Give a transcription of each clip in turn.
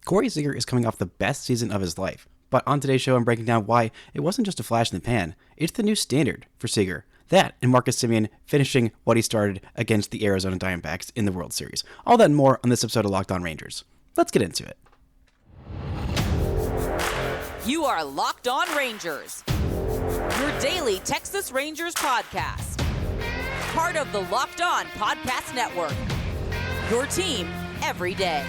Corey Seager is coming off the best season of his life, but on today's show I'm breaking down why it wasn't just a flash in the pan, it's the new standard for Seager. That and Marcus Semien finishing what he started against the Arizona Diamondbacks in the World Series. All that and more on this episode of Locked On Rangers. Let's get into it. You are Locked On Rangers, your daily Texas Rangers podcast. Part of the Locked On Podcast Network, your team every day.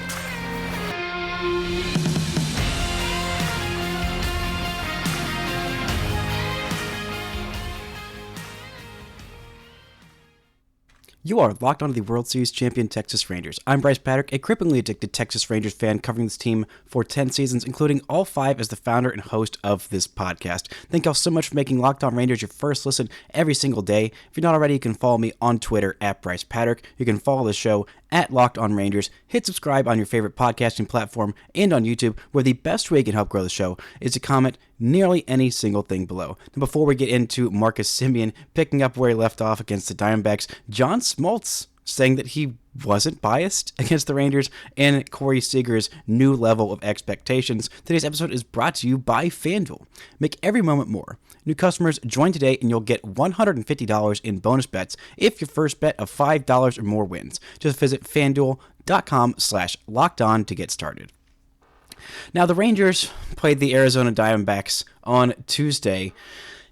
You are locked onto the World Series champion Texas Rangers. I'm Bryce Patrick, a cripplingly addicted Texas Rangers fan covering this team for 10 seasons, including all 5 as the founder and host of this podcast. Thank y'all so much for making Locked On Rangers your first listen every single day. If you're not already, you can follow me on Twitter at Bryce Patrick. You can follow the show at Locked On Rangers. Hit subscribe on your favorite podcasting platform and on YouTube, where the best way you can help grow the show is to comment nearly any single thing below. Now, before we get into Marcus Semien picking up where he left off against the Diamondbacks, John Smoltz saying that he wasn't biased against the Rangers, and Corey Seager's new level of expectations. Today's episode is brought to you by FanDuel. Make every moment more. New customers, join today and you'll get $150 in bonus bets if your first bet of $5 or more wins. Just visit FanDuel.com/lockedon to get started. Now, the Rangers played the Arizona Diamondbacks on Tuesday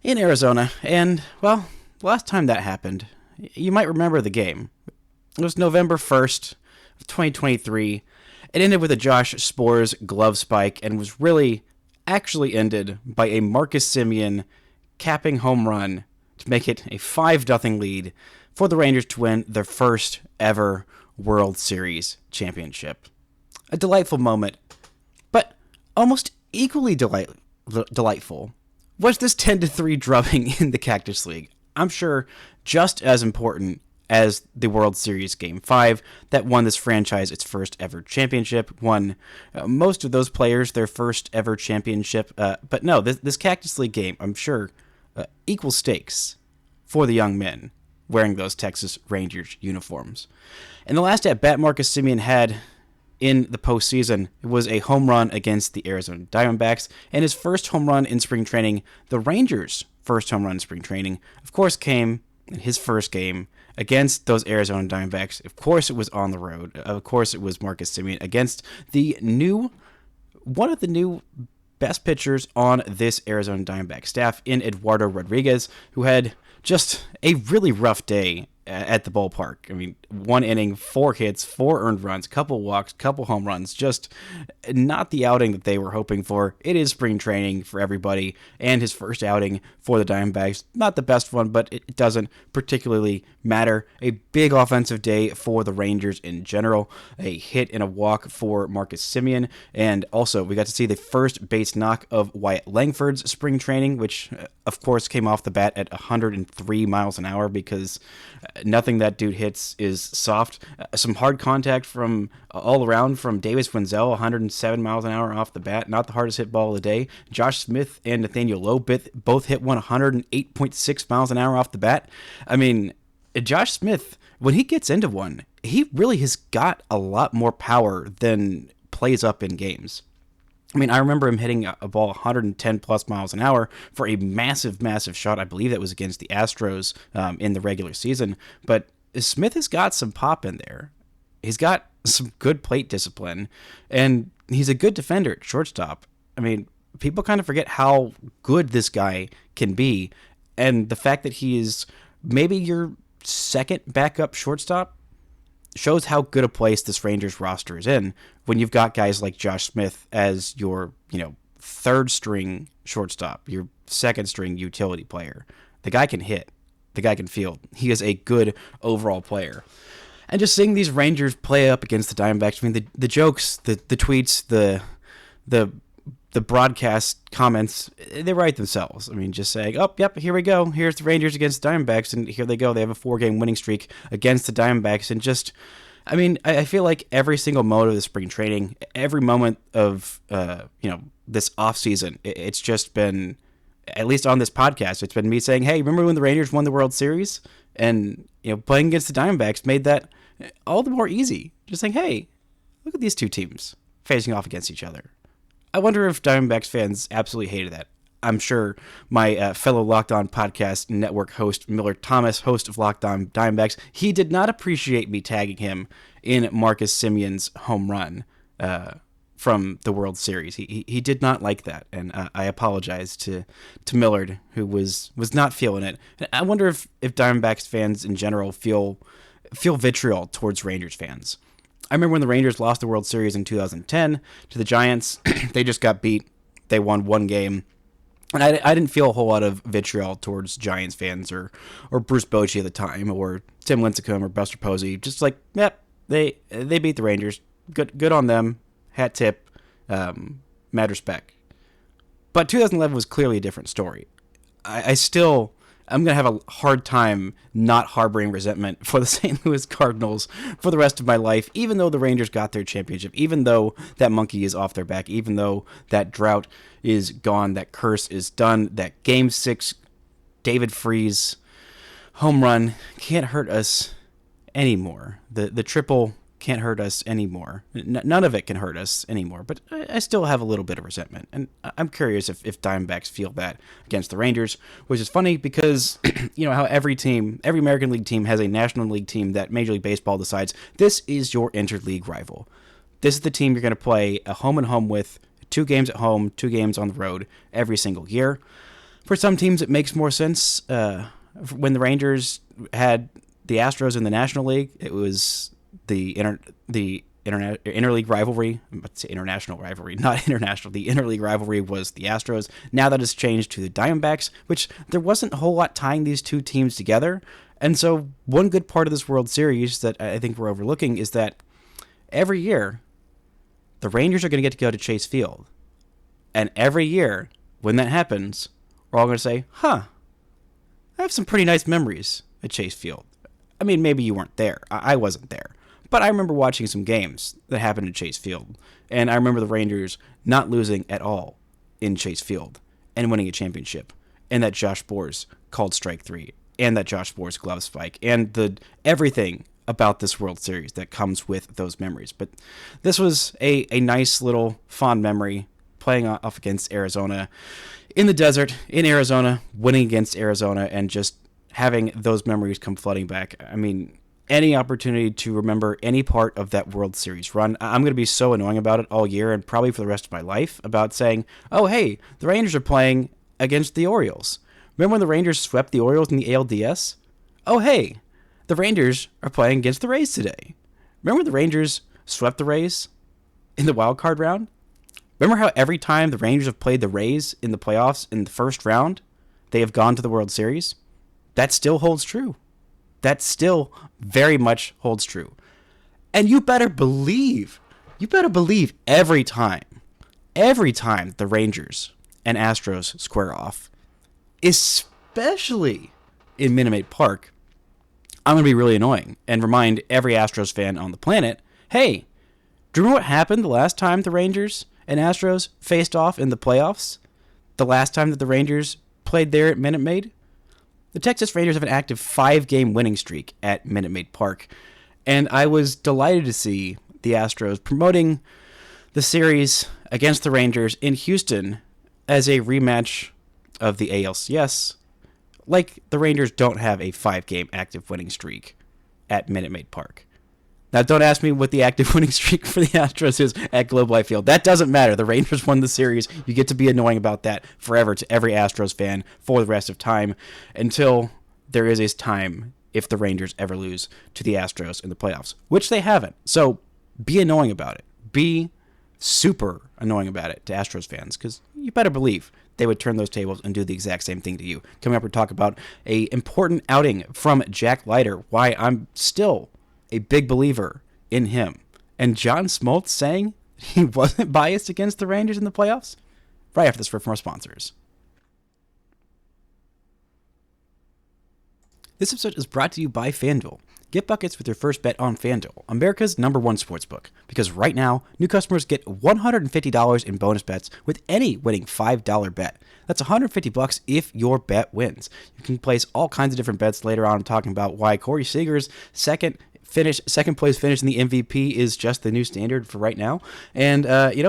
in Arizona, and, well, last time that happened, you might remember the game. It was November 1st of 2023. It ended with a Josh Sborz glove spike and was really actually ended by a Marcus Semien capping home run to make it a 5-0 lead for the Rangers to win their first ever World Series championship. A delightful moment, but almost equally delightful was this 10-3 drubbing in the Cactus League. I'm sure just as important as the World Series Game 5 that won this franchise its first ever championship, won most of those players their first ever championship. But no, this Cactus League game, I'm sure, equal stakes for the young men wearing those Texas Rangers uniforms. And the last at-bat Marcus Semien had in the postseason was a home run against the Arizona Diamondbacks, and his first home run in spring training, the Rangers' first home run in spring training, of course, came in his first game against those Arizona Diamondbacks. Of course, it was on the road. Of course, it was Marcus Semien against one of the new best pitchers on this Arizona Diamondback staff in Eduardo Rodriguez, who had just a really rough day at the ballpark. I mean, 1 inning, 4 hits, 4 earned runs, couple walks, couple home runs, just not the outing that they were hoping for. It is spring training for everybody, and his first outing for the Diamondbacks, not the best one, but it doesn't particularly matter. A big offensive day for the Rangers in general, a hit and a walk for Marcus Semien, and also we got to see the first base knock of Wyatt Langford's spring training, which of course came off the bat at 103 miles an hour because nothing that dude hits is soft. Some hard contact from all around from Davis Wenzel, 107 miles an hour off the bat. Not the hardest hit ball of the day. Josh Smith and Nathaniel Lowe both hit one 108.6 miles an hour off the bat. I mean, Josh Smith, when he gets into one, he really has got a lot more power than plays up in games. I mean, I remember him hitting a ball 110 plus miles an hour for a massive, massive shot. I believe that was against the Astros in the regular season. But Smith has got some pop in there. He's got some good plate discipline, and he's a good defender at shortstop. I mean, people kind of forget how good this guy can be, and the fact that he is maybe your second backup shortstop shows how good a place this Rangers roster is in when you've got guys like Josh Smith as your, third string shortstop, your second string utility player. The guy can hit. The guy can field. He is a good overall player. And just seeing these Rangers play up against the Diamondbacks, I mean, the jokes, the tweets, the broadcast comments, they write themselves. I mean, just saying, oh, yep, here we go. Here's the Rangers against the Diamondbacks, and here they go. They have a 4-game winning streak against the Diamondbacks. And just, I mean, I feel like every single moment of the spring training, every moment of, this offseason, it's just been, at least on this podcast, it's been me saying, hey, remember when the Rangers won the World Series? And, playing against the Diamondbacks made that all the more easy. Just saying, hey, look at these two teams. facing off against each other. I wonder if Diamondbacks fans absolutely hated that. I'm sure my fellow Locked On Podcast Network host, Miller Thomas, host of Locked On Diamondbacks, he did not appreciate me tagging him in Marcus Semien's home run from the World Series. He did not like that, and I apologize to Millard, who was not feeling it. And I wonder if Diamondbacks fans in general feel vitriol towards Rangers fans. I remember when the Rangers lost the World Series in 2010 to the Giants. They just got beat. They won one game. And I didn't feel a whole lot of vitriol towards Giants fans or Bruce Bochy at the time or Tim Lincecum or Buster Posey. Just like, yep, they beat the Rangers. Good on them. Hat tip. Mad respect. But 2011 was clearly a different story. I'm going to have a hard time not harboring resentment for the St. Louis Cardinals for the rest of my life, even though the Rangers got their championship, even though that monkey is off their back, even though that drought is gone, that curse is done, that Game 6 David Freese home run can't hurt us anymore. The triple can't hurt us anymore. None of it can hurt us anymore, but I still have a little bit of resentment, and I'm curious if Diamondbacks feel that against the Rangers, which is funny because, you know, how every American League team has a National League team that Major League Baseball decides, this is your interleague rival. This is the team you're going to play a home and home with, 2 games at home, 2 games on the road every single year. For some teams, it makes more sense. When the Rangers had the Astros in the National League, it was the interleague rivalry. Let's say international rivalry, not international. The interleague rivalry was the Astros. Now that has changed to the Diamondbacks, which there wasn't a whole lot tying these two teams together. And so one good part of this World Series that I think we're overlooking is that every year the Rangers are going to get to go to Chase Field. And every year when that happens, we're all going to say, I have some pretty nice memories at Chase Field. I mean, maybe you weren't there. I wasn't there. But I remember watching some games that happened at Chase Field, and I remember the Rangers not losing at all in Chase Field and winning a championship, and that Josh Boers called strike 3, and that Josh Boers glove spike, and everything about this World Series that comes with those memories. But this was a nice little fond memory, playing off against Arizona in the desert, in Arizona, winning against Arizona, and just having those memories come flooding back. I mean, any opportunity to remember any part of that World Series run, I'm going to be so annoying about it all year and probably for the rest of my life about saying, oh, hey, the Rangers are playing against the Orioles. Remember when the Rangers swept the Orioles in the ALDS? Oh, hey, the Rangers are playing against the Rays today. Remember when the Rangers swept the Rays in the wild card round? Remember how every time the Rangers have played the Rays in the playoffs in the first round, they have gone to the World Series? That still holds true. That still very much holds true. And you better believe every time the Rangers and Astros square off, especially in Minute Maid Park, I'm going to be really annoying and remind every Astros fan on the planet, hey, do you remember what happened the last time the Rangers and Astros faced off in the playoffs? The last time that the Rangers played there at Minute Maid? The Texas Rangers have an active 5-game winning streak at Minute Maid Park, and I was delighted to see the Astros promoting the series against the Rangers in Houston as a rematch of the ALCS, like the Rangers don't have a 5-game active winning streak at Minute Maid Park. Now, don't ask me what the active winning streak for the Astros is at Globe Life Field. That doesn't matter. The Rangers won the series. You get to be annoying about that forever to every Astros fan for the rest of time until there is a time if the Rangers ever lose to the Astros in the playoffs, which they haven't. So be annoying about it. Be super annoying about it to Astros fans, because you better believe they would turn those tables and do the exact same thing to you. Coming up, we're talking about an important outing from Jack Leiter, why I'm still a big believer in him. And John Smoltz saying he wasn't biased against the Rangers in the playoffs? Right after this word from our sponsors. This episode is brought to you by FanDuel. Get buckets with your first bet on FanDuel, America's #1 sportsbook. Because right now, new customers get $150 in bonus bets with any winning $5 bet. That's $150 if your bet wins. You can place all kinds of different bets later on, talking about why Corey Seager's second second place finish in the MVP is just the new standard for right now. And,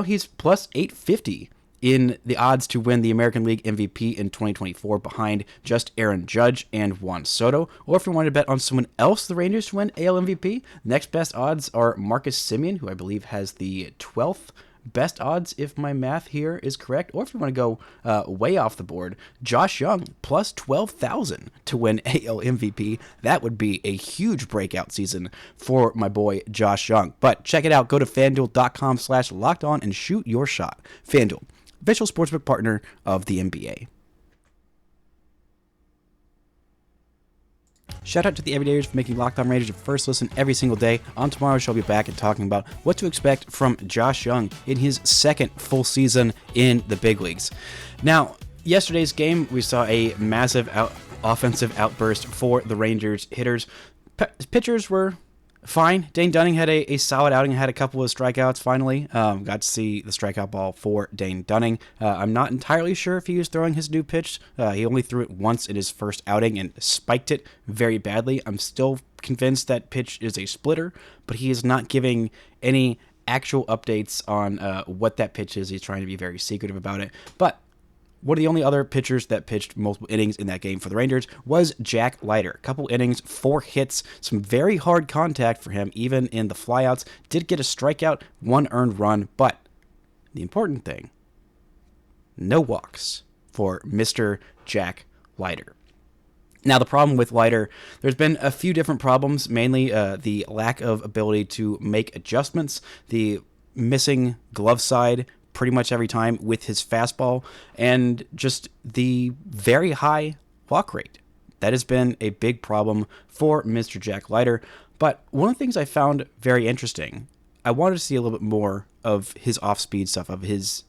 he's plus 850 in the odds to win the American League MVP in 2024 behind just Aaron Judge and Juan Soto. Or if you want to bet on someone else, the Rangers to win AL MVP, next best odds are Marcus Semien, who I believe has the 12th best odds, if my math here is correct. Or if you want to go way off the board, Josh Young plus 12,000 to win AL MVP. That would be a huge breakout season for my boy Josh Young. But check it out. Go to FanDuel.com/lockedon and shoot your shot. FanDuel, official sportsbook partner of the NBA. Shout out to the Everydayers for making Locked On Rangers your first listen every single day. On tomorrow's show, I'll be back and talking about what to expect from Josh Young in his second full season in the big leagues. Now, yesterday's game, we saw a massive offensive outburst for the Rangers hitters. Pitchers were fine. Dane Dunning had a solid outing, had a couple of strikeouts finally. Got to see the strikeout ball for Dane Dunning. I'm not entirely sure if he was throwing his new pitch. He only threw it once in his first outing and spiked it very badly. I'm still convinced that pitch is a splitter, but he is not giving any actual updates on what that pitch is. He's trying to be very secretive about it. But one of the only other pitchers that pitched multiple innings in that game for the Rangers was Jack Leiter. Couple innings, 4 hits, some very hard contact for him, even in the flyouts. Did get a strikeout, 1 earned run, but the important thing, no walks for Mr. Jack Leiter. Now, the problem with Leiter, there's been a few different problems, mainly the lack of ability to make adjustments, the missing glove side pretty much every time with his fastball, and just the very high walk rate. That has been a big problem for Mr. Jack Leiter. But one of the things I found very interesting, I wanted to see a little bit more of his off-speed stuff, his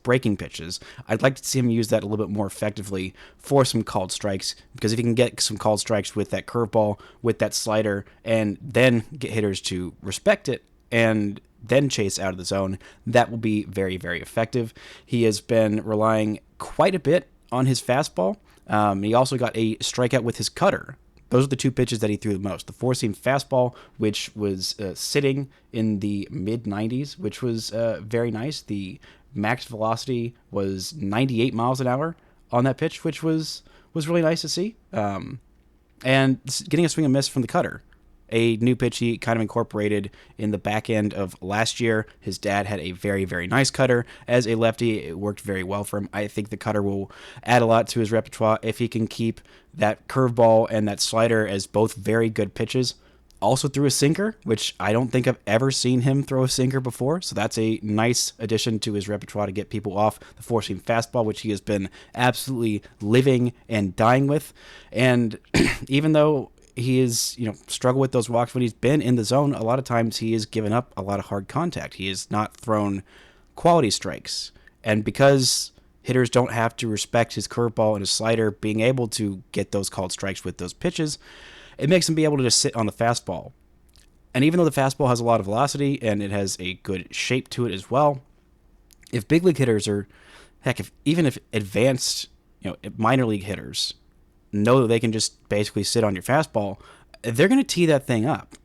breaking pitches. I'd like to see him use that a little bit more effectively for some called strikes, because if he can get some called strikes with that curveball, with that slider, and then get hitters to respect it, and then chase out of the zone, that will be very, very effective. He has been relying quite a bit on his fastball. He also got a strikeout with his cutter. Those are the 2 pitches that he threw the most. The 4-seam fastball, which was sitting in the mid-90s, which was very nice. The max velocity was 98 miles an hour on that pitch, which was really nice to see. And getting a swing and miss from the cutter, a new pitch he kind of incorporated in the back end of last year. His dad had a very, very nice cutter. As a lefty, it worked very well for him. I think the cutter will add a lot to his repertoire if he can keep that curveball and that slider as both very good pitches. Also threw a sinker, which I don't think I've ever seen him throw a sinker before. So that's a nice addition to his repertoire to get people off the 4-seam fastball, which he has been absolutely living and dying with. And even though he is, struggled with those walks when he's been in the zone, a lot of times he has given up a lot of hard contact. He has not thrown quality strikes. And because hitters don't have to respect his curveball and his slider, being able to get those called strikes with those pitches, it makes him be able to just sit on the fastball. And even though the fastball has a lot of velocity and it has a good shape to it as well, if big league hitters are, even if advanced, minor league hitters know that they can just basically sit on your fastball, they're going to tee that thing up.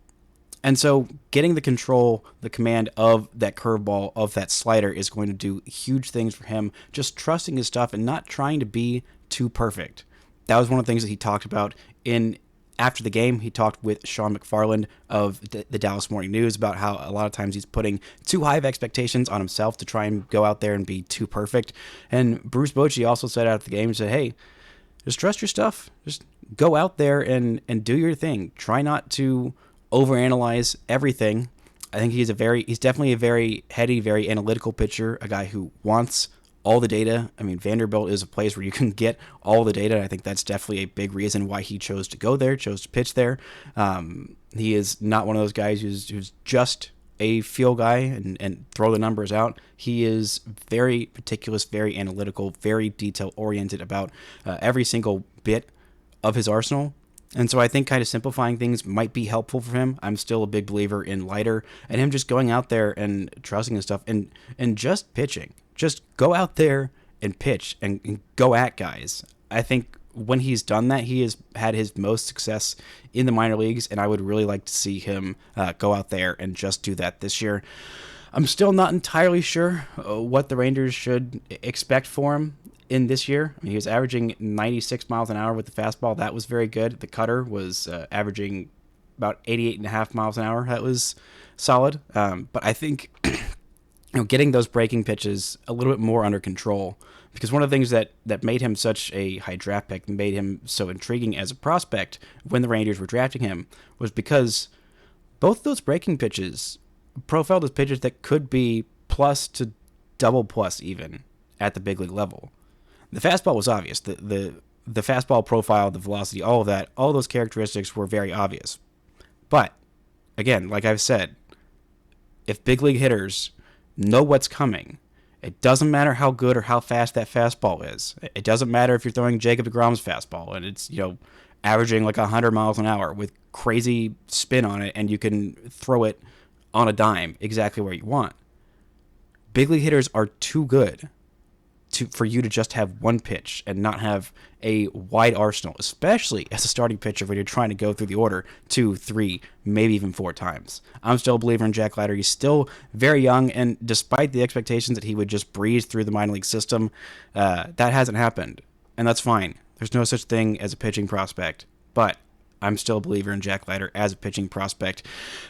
And so getting the control, the command of that curveball, of that slider is going to do huge things for him, just trusting his stuff and not trying to be too perfect. That was one of the things that he talked about after the game. He talked with Sean McFarland of the Dallas Morning News about how a lot of times he's putting too high of expectations on himself to try and go out there and be too perfect. And Bruce Bochy also said after the game, he said, hey, just trust your stuff. Just go out there and do your thing. Try not to overanalyze everything. I think he's definitely a very heady, very analytical pitcher, a guy who wants all the data. I mean, Vanderbilt is a place where you can get all the data. I think that's definitely a big reason why he chose to go there, chose to pitch there. He is not one of those guys who's just a feel guy and throw the numbers out. He is very meticulous, very analytical, very detail-oriented about every single bit of his arsenal. And so I think kind of simplifying things might be helpful for him. I'm still a big believer in Leiter and him just going out there and trusting his stuff and just pitching. Just go out there and pitch and go at guys. I think when he's done that, he has had his most success in the minor leagues, and I would really like to see him go out there and just do that this year. I'm still not entirely sure what the Rangers should expect for him in this year. I mean, he was averaging 96 miles an hour with the fastball. That was very good. The cutter was averaging about 88.5 miles an hour. That was solid. But I think getting those breaking pitches a little bit more under control, because one of the things that made him such a high draft pick, made him so intriguing as a prospect when the Rangers were drafting him, was because both those breaking pitches profiled as pitches that could be plus to double plus even at the big league level. The fastball was obvious. The fastball profile, the velocity, all of that, all those characteristics were very obvious. But, again, like I've said, if big league hitters know what's coming, it doesn't matter how good or how fast that fastball is. It doesn't matter if you're throwing Jacob deGrom's fastball and it's, averaging like 100 miles an hour with crazy spin on it, and you can throw it on a dime exactly where you want. Big league hitters are too good for you to just have one pitch and not have a wide arsenal, especially as a starting pitcher when you're trying to go through the order 2, 3, maybe even 4 times. I'm still a believer in Jack Leiter. He's still very young, and despite the expectations that he would just breeze through the minor league system, that hasn't happened, and that's fine. There's no such thing as a pitching prospect, but I'm still a believer in Jack Leiter as a pitching prospect,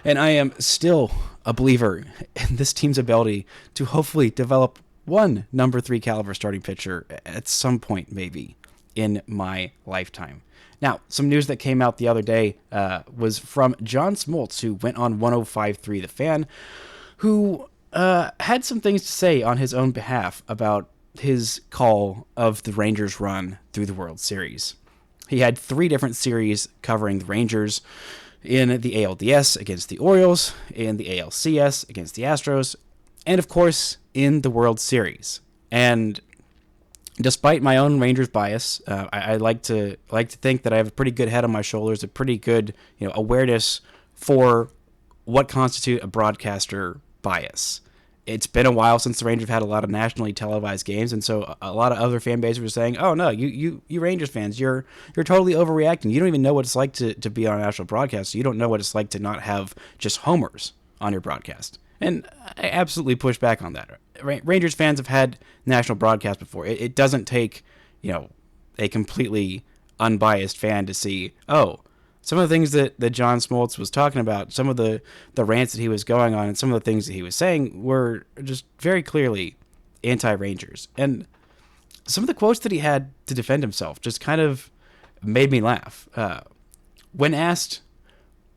and I am still a believer in this team's ability to hopefully develop one number 3 caliber starting pitcher at some point, maybe, in my lifetime. Now, some news that came out the other day was from John Smoltz, who went on 105.3 The Fan, who had some things to say on his own behalf about his call of the Rangers' run through the World Series. He had 3 different series covering the Rangers in the ALDS against the Orioles, in the ALCS against the Astros, and of course in the World Series. And despite my own Rangers bias, I like to think that I have a pretty good head on my shoulders, a pretty good awareness for what constitutes a broadcaster bias. It's been a while since the Rangers have had a lot of nationally televised games, and so a lot of other fan bases were saying, "Oh no, you Rangers fans, you're totally overreacting. You don't even know what it's like to be on a national broadcast. So you don't know what it's like to not have just homers on your broadcast." And I absolutely push back on that. Rangers fans have had national broadcasts before. It doesn't take a completely unbiased fan to see, oh, some of the things that John Smoltz was talking about, some of the rants that he was going on, and some of the things that he was saying were just very clearly anti-Rangers. And some of the quotes that he had to defend himself just kind of made me laugh. When asked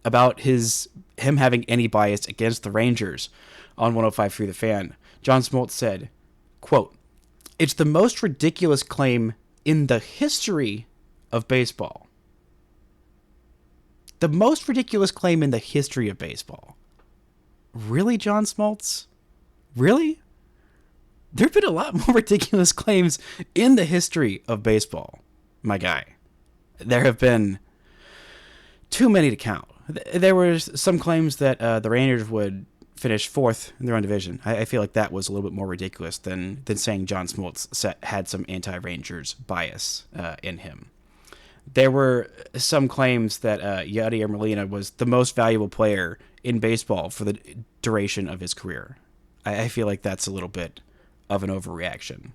about him having any bias against the Rangers on 105.3 The Fan, John Smoltz said, quote, "It's the most ridiculous claim in the history of baseball." The most ridiculous claim in the history of baseball. Really, John Smoltz? Really? There have been a lot more ridiculous claims in the history of baseball, my guy. There have been too many to count. There were some claims that the Rangers would finish 4th in their own division. I feel like that was a little bit more ridiculous than saying John Smoltz had some anti-Rangers bias in him. There were some claims that Yadier Molina was the most valuable player in baseball for the duration of his career. I feel like that's a little bit of an overreaction.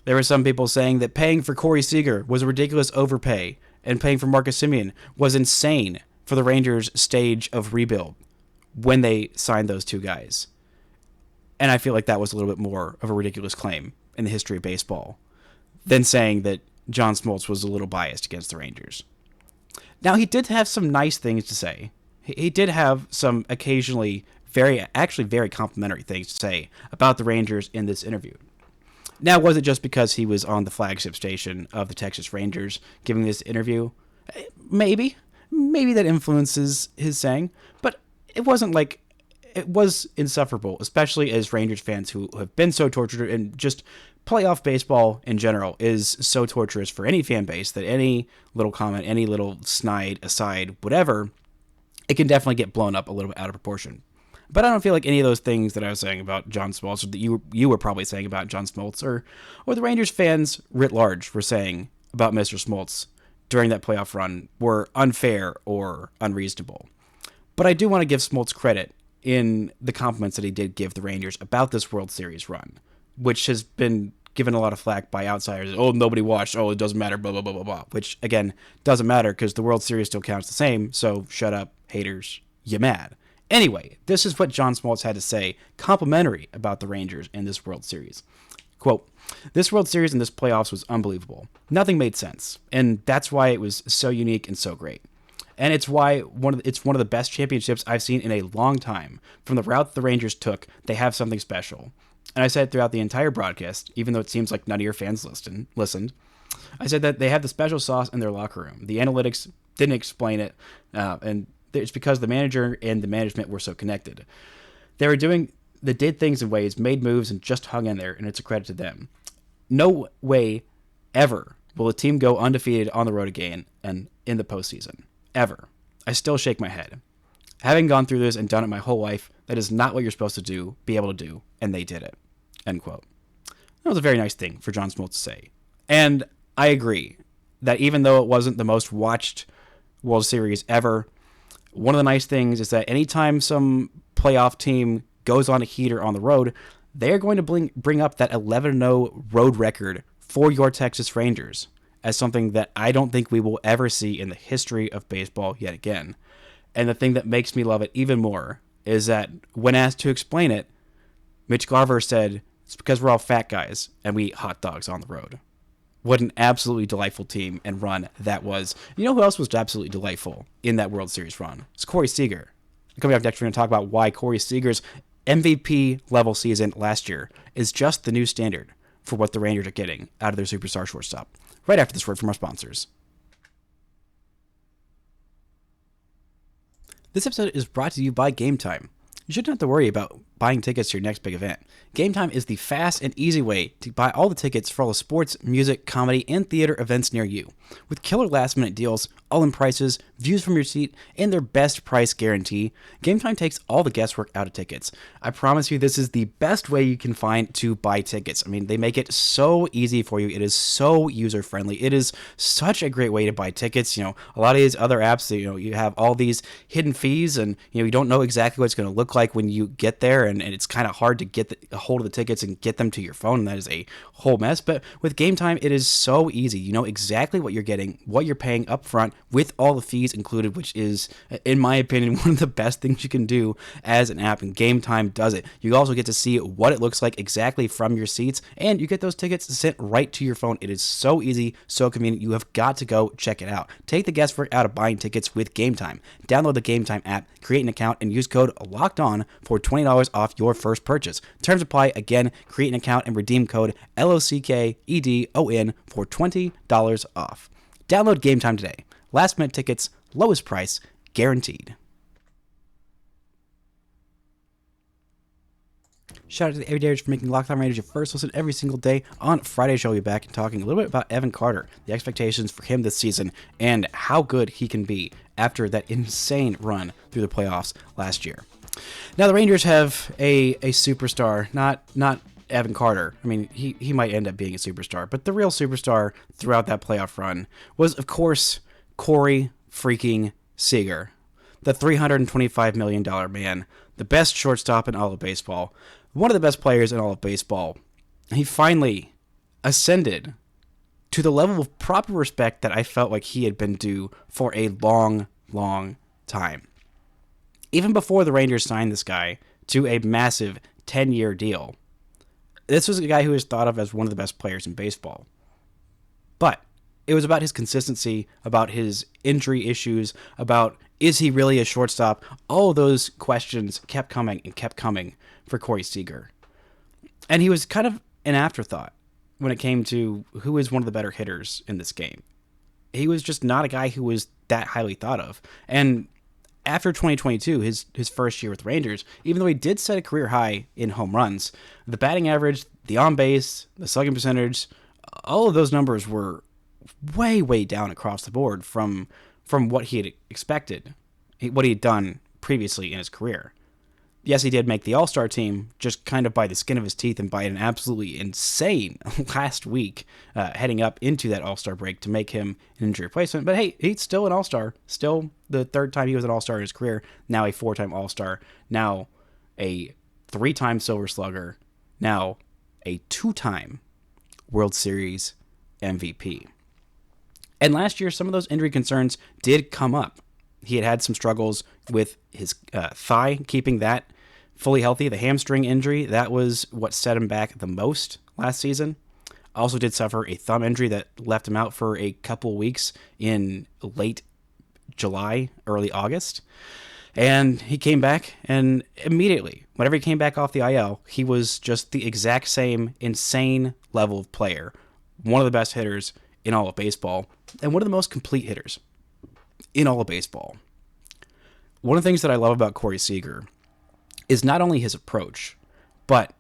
There were some people saying that paying for Corey Seager was a ridiculous overpay, and paying for Marcus Semien was insane for the Rangers' stage of rebuild when they signed those 2 guys. And I feel like that was a little bit more of a ridiculous claim in the history of baseball than saying that John Smoltz was a little biased against the Rangers. Now, he did have some nice things to say. He did have some occasionally very complimentary things to say about the Rangers in this interview. Now, was it just because he was on the flagship station of the Texas Rangers giving this interview? Maybe. Maybe that influences his saying, but it wasn't like it was insufferable, especially as Rangers fans who have been so tortured, and just playoff baseball in general is so torturous for any fan base that any little comment, any little snide, aside, whatever, it can definitely get blown up a little bit out of proportion. But I don't feel like any of those things that I was saying about John Smoltz, or that you were probably saying about John Smoltz, or the Rangers fans writ large were saying about Mr. Smoltz during that playoff run were unfair or unreasonable. But I do want to give Smoltz credit in the compliments that he did give the Rangers about this World Series run, which has been given a lot of flack by outsiders. Oh, nobody watched. Oh, it doesn't matter, blah, blah, blah, blah, blah. Which, again, doesn't matter because the World Series still counts the same, so shut up, haters. You mad. Anyway, this is what John Smoltz had to say, complimentary about the Rangers in this World Series. Quote, "This World Series and this playoffs was unbelievable. Nothing made sense, and that's why it was so unique and so great. And it's why it's one of the best championships I've seen in a long time. From the route the Rangers took, they have something special. And I said throughout the entire broadcast, even though it seems like none of your fans listened, I said that they have the special sauce in their locker room. The analytics didn't explain it, and it's because the manager and the management were so connected. They did things in ways, made moves, and just hung in there, and it's a credit to them. No way ever will a team go undefeated on the road again and in the postseason. Ever. I still shake my head. Having gone through this and done it my whole life, that is not what you're supposed to be able to do, and they did it." End quote. That was a very nice thing for John Smoltz to say. And I agree that even though it wasn't the most watched World Series ever, one of the nice things is that anytime some playoff team goes on a heater on the road, they're going to bring up that 11-0 road record for your Texas Rangers as something that I don't think we will ever see in the history of baseball yet again. And the thing that makes me love it even more is that when asked to explain it, Mitch Garver said, "It's because we're all fat guys and we eat hot dogs on the road." What an absolutely delightful team and run that was. You know who else was absolutely delightful in that World Series run? It's Corey Seager. Coming up next, we're going to talk about why Corey Seager's MVP level season last year is just the new standard for what the Rangers are getting out of their superstar shortstop. Right after this word from our sponsors. This episode is brought to you by Gametime. You shouldn't have to worry about buying tickets to your next big event. Gametime is the fast and easy way to buy all the tickets for all the sports, music, comedy, and theater events near you. With killer last-minute deals, all-in prices, views from your seat, and their best price guarantee, Gametime takes all the guesswork out of tickets. I promise you this is the best way you can find to buy tickets. I mean, they make it so easy for you. It is so user-friendly. It is such a great way to buy tickets. You know, a lot of these other apps, you have all these hidden fees, and you don't know exactly what it's going to look like when you get there, and it's kind of hard to get a hold of the tickets and get them to your phone, and that is a whole mess. But with Gametime, it is so easy. You know exactly what you're getting, what you're paying up front with all the fees included, which is, in my opinion, one of the best things you can do as an app, and Gametime does it. You also get to see what it looks like exactly from your seats, and you get those tickets sent right to your phone. It is so easy, so convenient. You have got to go check it out. Take the guesswork out of buying tickets with Gametime. Download the Gametime app, create an account, and use code LOCKEDON for $20 off your first purchase. Terms apply. Again, create an account and redeem code LOCKEDON for $20 off. Download Gametime today. Last minute tickets, lowest price, guaranteed. Shout out to the Everydayers for making Locked On Rangers your first listen every single day. On Friday, I'll be back and talking a little bit about Evan Carter, the expectations for him this season, and how good he can be after that insane run through the playoffs last year. Now, the Rangers have a superstar, not Evan Carter. I mean, he might end up being a superstar, but the real superstar throughout that playoff run was, of course, Corey freaking Seager, the $325 million man, the best shortstop in all of baseball, one of the best players in all of baseball. He finally ascended to the level of proper respect that I felt like he had been due for a long, long time. Even before the Rangers signed this guy to a massive 10-year deal, this was a guy who was thought of as one of the best players in baseball. But it was about his consistency, about his injury issues, about is he really a shortstop? All of those questions kept coming for Corey Seager. And he was kind of an afterthought when it came to who is one of the better hitters in this game. He was just not a guy who was that highly thought of. And after 2022, his first year with Rangers, even though he did set a career high in home runs, the batting average, the on-base, the slugging percentage, all of those numbers were way, way down across the board from what he had expected, what he had done previously in his career. Yes, he did make the All-Star team just kind of by the skin of his teeth and by an absolutely insane last week heading up into that All-Star break to make him an injury replacement. But hey, he's still an All-Star. Still the third time he was an All-Star in his career. Now a 4-time All-Star. Now a 3-time Silver Slugger. Now a 2-time World Series MVP. And last year, some of those injury concerns did come up. He had some struggles with his thigh, keeping that fully healthy. The hamstring injury, that was what set him back the most last season. Also did suffer a thumb injury that left him out for a couple weeks in late July, early August. And he came back, and immediately, whenever he came back off the IL, he was just the exact same insane level of player. One of the best hitters in all of baseball, and one of the most complete hitters in all of baseball. One of the things that I love about Corey Seager is not only his approach, but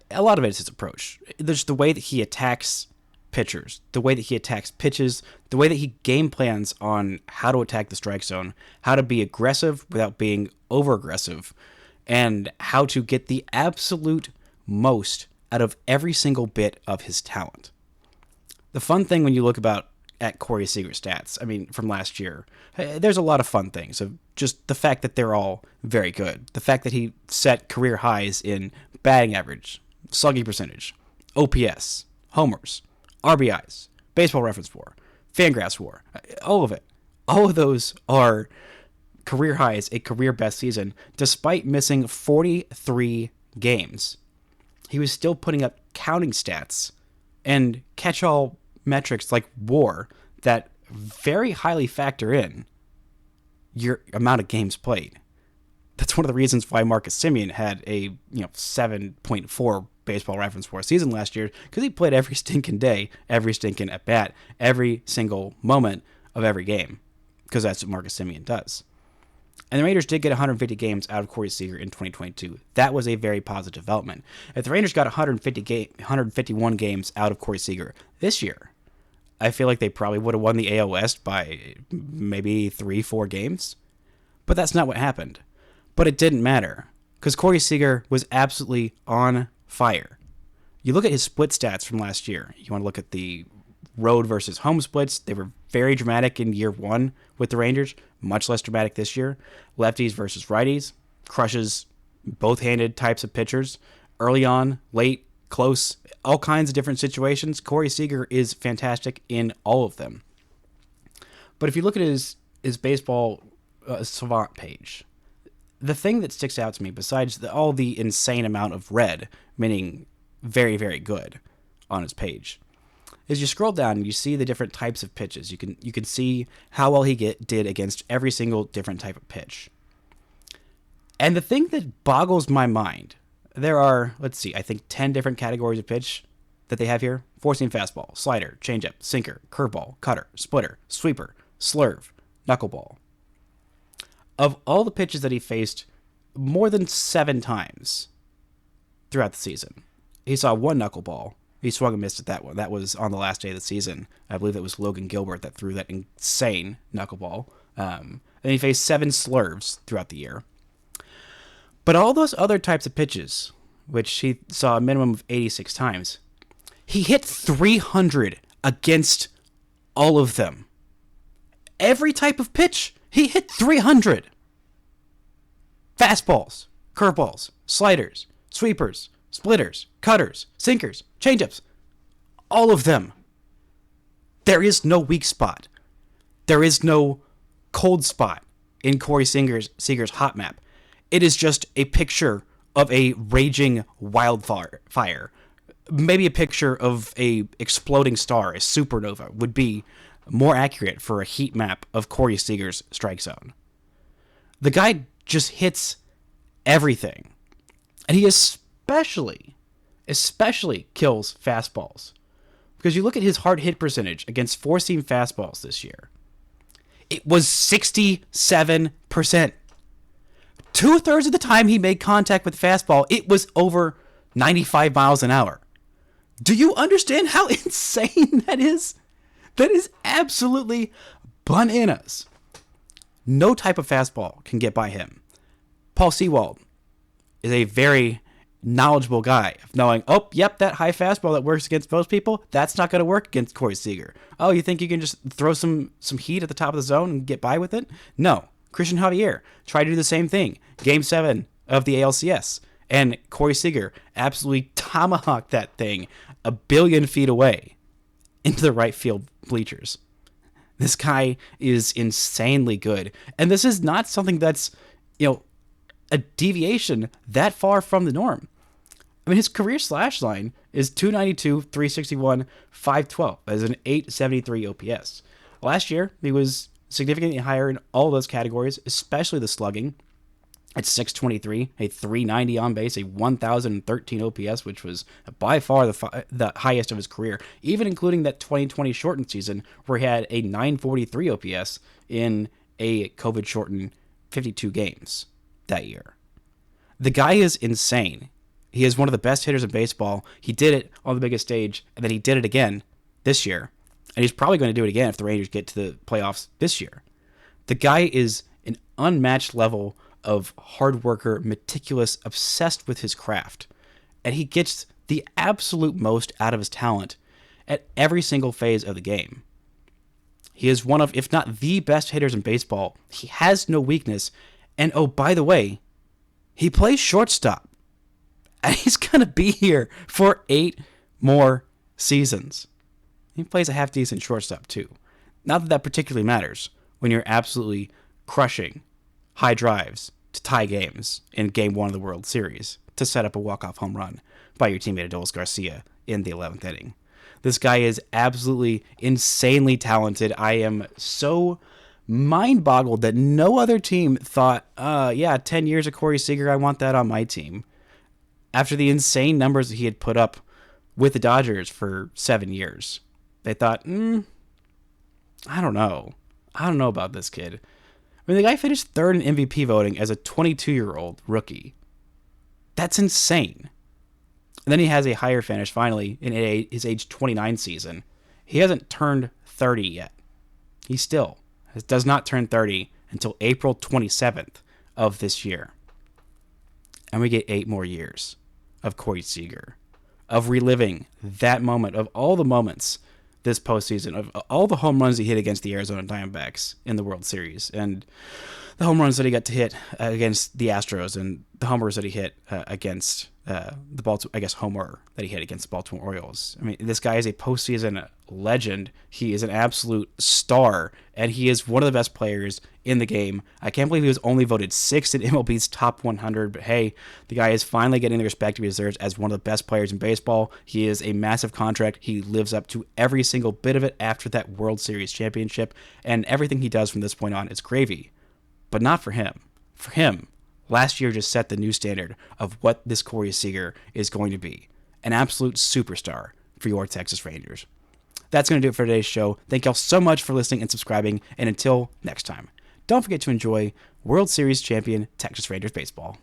a lot of it is his approach. There's the way that he attacks pitchers, the way that he attacks pitches, the way that he game plans on how to attack the strike zone, how to be aggressive without being over-aggressive, and how to get the absolute most out of every single bit of his talent. The fun thing when you look at Corey Seager's stats, I mean, from last year, there's a lot of fun things of just the fact that they're all very good. The fact that he set career highs in batting average, slugging percentage, OPS, homers, RBIs, baseball reference WAR, Fangraphs WAR, all of it. All of those are career highs, a career best season, despite missing 43 games. He was still putting up counting stats and catch-all metrics like WAR that very highly factor in your amount of games played. That's one of the reasons why Marcus Semien had a 7.4 baseball reference WAR season last year, because he played every stinking day, every stinking at bat, every single moment of every game, because that's what Marcus Semien does. And the Rangers did get 150 games out of Corey Seager in 2022. That was a very positive development. If the Rangers got 151 games out of Corey Seager this year, I feel like they probably would have won the AL West by maybe 3-4 games. But that's not what happened. But it didn't matter, because Corey Seager was absolutely on fire. You look at his split stats from last year. You want to look at the road versus home splits. They were very dramatic in year one with the Rangers, much less dramatic this year. Lefties versus righties, crushes both-handed types of pitchers. Early on, late, close, all kinds of different situations. Corey Seager is fantastic in all of them. But if you look at his baseball savant page, the thing that sticks out to me, besides all the insane amount of red, meaning very, very good, on his page, is you scroll down and you see the different types of pitches. You can see how well he did against every single different type of pitch. And the thing that boggles my mind, there are, I think 10 different categories of pitch that they have here. Four-seam fastball, slider, changeup, sinker, curveball, cutter, splitter, sweeper, slurve, knuckleball. Of all the pitches that he faced more than 7 times throughout the season, he saw one knuckleball. He swung and missed at that one. That was on the last day of the season. I believe it was Logan Gilbert that threw that insane knuckleball. And he faced 7 slurves throughout the year. But all those other types of pitches, which he saw a minimum of 86 times, he hit 300 against all of them. Every type of pitch, he hit 300. Fastballs, curveballs, sliders, sweepers, splitters, cutters, sinkers, changeups, all of them. There is no weak spot. There is no cold spot in Corey Seager's hot map. It is just a picture of a raging wildfire. Maybe a picture of a exploding star, a supernova, would be more accurate for a heat map of Corey Seager's strike zone. The guy just hits everything. And he especially kills fastballs. Because you look at his hard hit percentage against four-seam fastballs this year. It was 67%. 2/3 of the time he made contact with the fastball, it was over 95 miles an hour. Do you understand how insane that is? That is absolutely bananas. No type of fastball can get by him. Paul Sewald is a very knowledgeable guy of knowing, oh, yep, that high fastball that works against most people, that's not going to work against Corey Seager. Oh, you think you can just throw some heat at the top of the zone and get by with it? No. Christian Javier tried to do the same thing. Game 7 of the ALCS. And Corey Seager absolutely tomahawked that thing a billion feet away into the right field bleachers. This guy is insanely good. And this is not something that's, a deviation that far from the norm. I mean, his career slash line is 292, 361, 512 as an 873 OPS. Last year, he was significantly higher in all those categories, especially the slugging. At 623, a 390 on base, a 1,013 OPS, which was by far the highest of his career, even including that 2020 shortened season where he had a 943 OPS in a COVID-shortened 52 games that year. The guy is insane. He is one of the best hitters in baseball. He did it on the biggest stage, and then he did it again this year. And he's probably going to do it again if the Rangers get to the playoffs this year. The guy is an unmatched level of hard worker, meticulous, obsessed with his craft. And he gets the absolute most out of his talent at every single phase of the game. He is one of, if not the best hitters in baseball. He has no weakness. And oh, by the way, he plays shortstop. And he's going to be here for 8 more seasons. He plays a half-decent shortstop, too. Not that that particularly matters when you're absolutely crushing high drives to tie games in Game 1 of the World Series to set up a walk-off home run by your teammate Adolis Garcia in the 11th inning. This guy is absolutely insanely talented. I am so mind-boggled that no other team thought, 10 years of Corey Seager, I want that on my team. After the insane numbers that he had put up with the Dodgers for 7 years, they thought, I don't know. I don't know about this kid. I mean, the guy finished third in MVP voting as a 22-year-old rookie. That's insane. And then he has a higher finish, finally, in his age 29 season. He hasn't turned 30 yet. He still does not turn 30 until April 27th of this year. And we get 8 more years of Corey Seager, of reliving that moment, of all the moments this postseason, of all the home runs he hit against the Arizona Diamondbacks in the World Series, and the home runs that he got to hit against the Astros, and the homers that he hit against the Baltimore, homer that he hit against the Baltimore Orioles. I mean, this guy is a postseason legend. He is an absolute star, and he is one of the best players in the game. I can't believe he was only voted 6th in MLB's top 100, but hey, the guy is finally getting the respect he deserves as one of the best players in baseball. He is a massive contract. He lives up to every single bit of it after that World Series championship, and everything he does from this point on is gravy. But not for him. For him, last year just set the new standard of what this Corey Seager is going to be. An absolute superstar for your Texas Rangers. That's going to do it for today's show. Thank y'all so much for listening and subscribing. And until next time, don't forget to enjoy World Series champion Texas Rangers baseball.